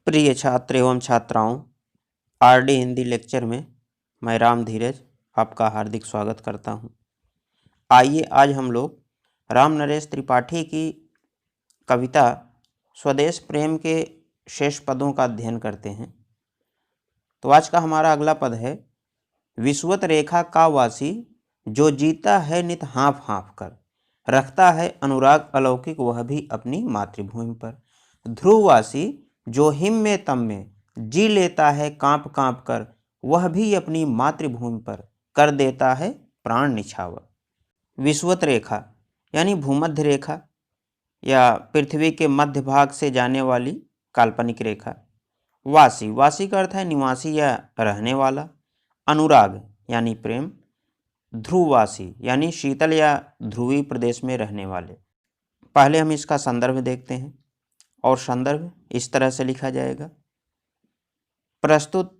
प्रिय छात्र एवं छात्राओं, आरडी हिंदी लेक्चर में मैं राम धीरज आपका हार्दिक स्वागत करता हूं। आइए आज हम लोग राम नरेश त्रिपाठी की कविता स्वदेश प्रेम के शेष पदों का अध्ययन करते हैं। तो आज का हमारा अगला पद है, विषुवत रेखा का वासी जो जीता है नित हाँफ हाँफ कर, रखता है अनुराग अलौकिक वह भी अपनी मातृभूमि पर। ध्रुववासी जो हिम में तम में जी लेता है कांप कांप कर, वह भी अपनी मातृभूमि पर कर देता है प्राण निछावर। विषुवत रेखा यानी भूमध्य रेखा या पृथ्वी के मध्य भाग से जाने वाली काल्पनिक रेखा। वासी, वासी का अर्थ है निवासी या रहने वाला। अनुराग यानी प्रेम। ध्रुववासी यानी शीतल या ध्रुवीय प्रदेश में रहने वाले। पहले हम इसका संदर्भ देखते हैं और संदर्भ इस तरह से लिखा जाएगा। प्रस्तुत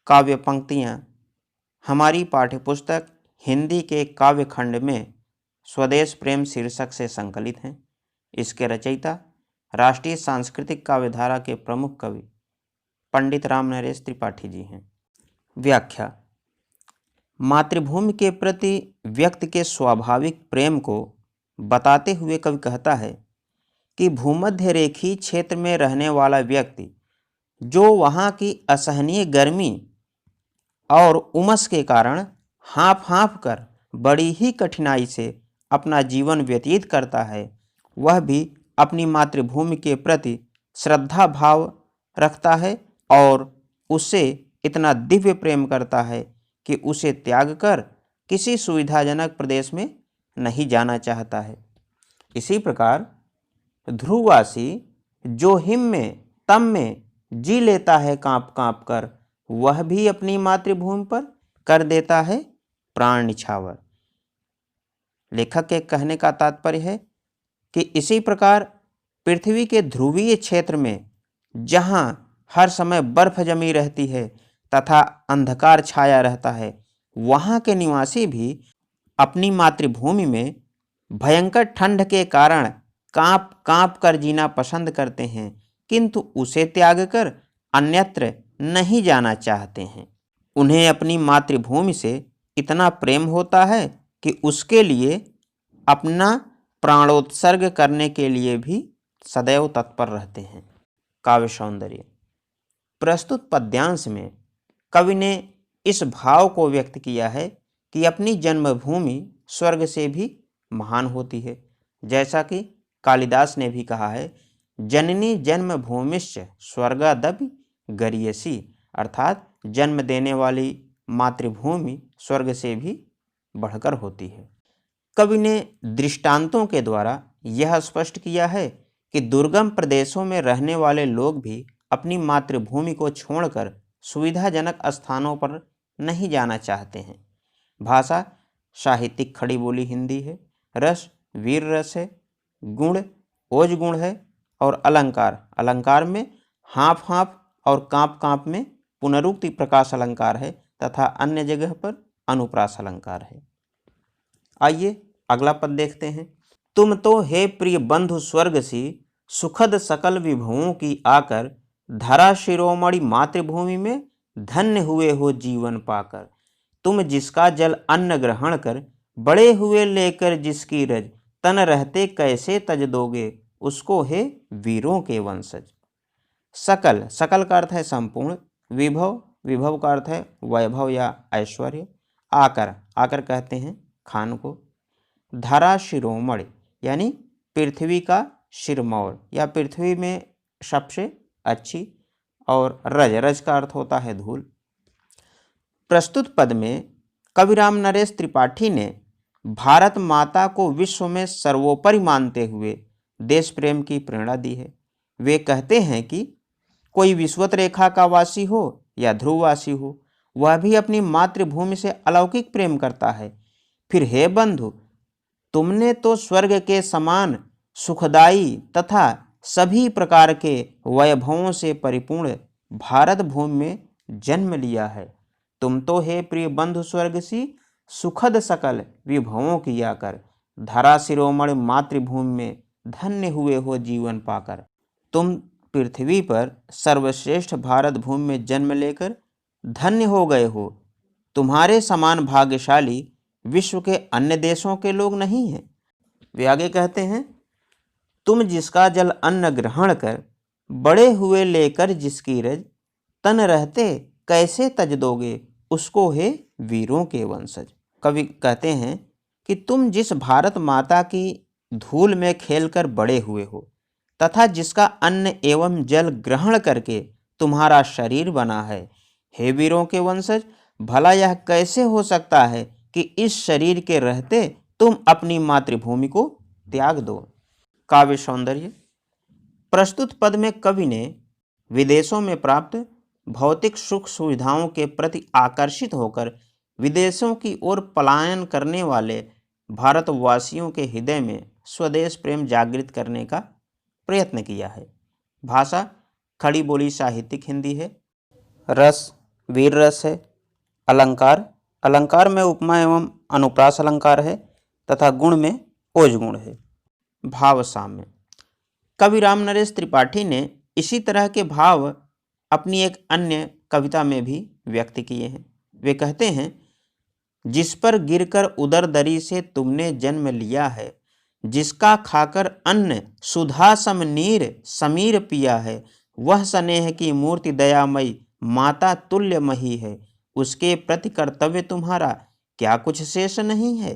काव्य पंक्तियाँ हमारी पाठ्यपुस्तक हिंदी के काव्य खंड में स्वदेश प्रेम शीर्षक से संकलित हैं। इसके रचयिता राष्ट्रीय सांस्कृतिक काव्यधारा के प्रमुख कवि पंडित राम नरेश त्रिपाठी जी हैं। व्याख्या। मातृभूमि के प्रति व्यक्ति के स्वाभाविक प्रेम को बताते हुए कवि कहता है कि भूमध्य रेखीय क्षेत्र में रहने वाला व्यक्ति जो वहाँ की असहनीय गर्मी और उमस के कारण हाँफ हाँफ कर बड़ी ही कठिनाई से अपना जीवन व्यतीत करता है, वह भी अपनी मातृभूमि के प्रति श्रद्धा भाव रखता है और उससे इतना दिव्य प्रेम करता है कि उसे त्याग कर किसी सुविधाजनक प्रदेश में नहीं जाना चाहता है। इसी प्रकार ध्रुववासी जो हिम में तम में जी लेता है कांप कांप कर, वह भी अपनी मातृभूमि पर कर देता है प्राण निछावर। लेखक के कहने का तात्पर्य है कि इसी प्रकार पृथ्वी के ध्रुवीय क्षेत्र में जहाँ हर समय बर्फ जमी रहती है तथा अंधकार छाया रहता है, वहाँ के निवासी भी अपनी मातृभूमि में भयंकर ठंड के कारण कांप कांप कर जीना पसंद करते हैं, किंतु उसे त्याग कर अन्यत्र नहीं जाना चाहते हैं। उन्हें अपनी मातृभूमि से इतना प्रेम होता है कि उसके लिए अपना प्राणोत्सर्ग करने के लिए भी सदैव तत्पर रहते हैं। काव्य सौंदर्य। प्रस्तुत पद्यांश में कवि ने इस भाव को व्यक्त किया है कि अपनी जन्मभूमि स्वर्ग से भी महान होती है। जैसा कि कालिदास ने भी कहा है, जननी जन्मभूमिश्च स्वर्गादपि गरीयसी, अर्थात जन्म देने वाली मातृभूमि स्वर्ग से भी बढ़कर होती है। कवि ने दृष्टांतों के द्वारा यह स्पष्ट किया है कि दुर्गम प्रदेशों में रहने वाले लोग भी अपनी मातृभूमि को छोड़कर सुविधाजनक स्थानों पर नहीं जाना चाहते हैं। भाषा साहित्यिक खड़ी बोली हिंदी है। रस वीर रस है। गुण ओज गुण है। और अलंकार, अलंकार में हाँफ हाँफ और कांप कांप में पुनरुक्ति प्रकाश अलंकार है तथा अन्य जगह पर अनुप्रास अलंकार है। आइए अगला पद देखते हैं। तुम तो हे प्रिय बंधु स्वर्ग सी, सुखद सकल विभवों की आकर, धरा शिरोमणि मातृभूमि में धन्य हुए हो जीवन पाकर। तुम जिसका जल अन्न ग्रहण कर, बड़े हुए लेकर जिसकी रज, तन रहते कैसे तज दोगे उसको हे वीरों के वंशज। सकल, सकल का अर्थ है संपूर्ण। विभव, विभव का अर्थ है वैभव या ऐश्वर्य। आकर, आकर कहते हैं खान को। धरा शिरोमणि यानी पृथ्वी का शिरमौर या पृथ्वी में सबसे अच्छी। और रज, रज का अर्थ होता है धूल। प्रस्तुत पद में कविराम नरेश त्रिपाठी ने भारत माता को विश्व में सर्वोपरि मानते हुए देश प्रेम की प्रेरणा दी है। वे कहते हैं कि कोई विषुवत रेखा का वासी हो या ध्रुववासी हो, वह भी अपनी मातृभूमि से अलौकिक प्रेम करता है। फिर हे बंधु, तुमने तो स्वर्ग के समान सुखदायी तथा सभी प्रकार के वैभवों से परिपूर्ण भारत भूमि में जन्म लिया है। तुम तो हे प्रिय बंधु स्वर्ग सी, सुखद सकल विभवों की आकर, धरा शिरोमणि मातृभूमि में धन्य हुए हो जीवन पाकर। तुम पृथ्वी पर सर्वश्रेष्ठ भारत भूमि में जन्म लेकर धन्य हो गए हो। तुम्हारे समान भाग्यशाली विश्व के अन्य देशों के लोग नहीं हैं। वे आगे कहते हैं, तुम जिसका जल अन्न ग्रहण कर बड़े हुए लेकर जिसकी रज तन रहते कैसे तज दोगे उसको हे वीरों के वंशज। कवि कहते हैं कि तुम जिस भारत माता की धूल में खेलकर बड़े हुए हो तथा जिसका अन्न एवं जल ग्रहण करके तुम्हारा शरीर बना है, हे वीरों के वंशज, भला यह कैसे हो सकता है कि इस शरीर के रहते तुम अपनी मातृभूमि को त्याग दो। काव्य सौंदर्य। प्रस्तुत पद में कवि ने विदेशों में प्राप्त भौतिक सुख सुविधाओं के प्रति आकर्षित होकर विदेशों की ओर पलायन करने वाले भारतवासियों के हृदय में स्वदेश प्रेम जागृत करने का प्रयत्न किया है। भाषा खड़ी बोली साहित्यिक हिंदी है। रस वीर रस है। अलंकार, अलंकार में उपमा एवं अनुप्रास अलंकार है तथा गुण में ओज गुण है। भाव साम्य। कवि रामनरेश त्रिपाठी ने इसी तरह के भाव अपनी एक अन्य कविता में भी व्यक्त किए हैं। वे कहते हैं, जिस पर गिरकर उदर दरी से तुमने जन्म लिया है, जिसका खाकर अन्न सुधा सम नीर समीर पिया है, वह स्नेह की मूर्ति दयामयी माता तुल्य मही है, उसके प्रति कर्तव्य तुम्हारा क्या कुछ शेष नहीं है।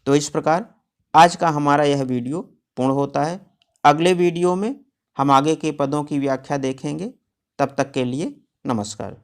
तो इस प्रकार आज का हमारा यह वीडियो पूर्ण होता है। अगले वीडियो में हम आगे के पदों की व्याख्या देखेंगे। तब तक के लिए नमस्कार।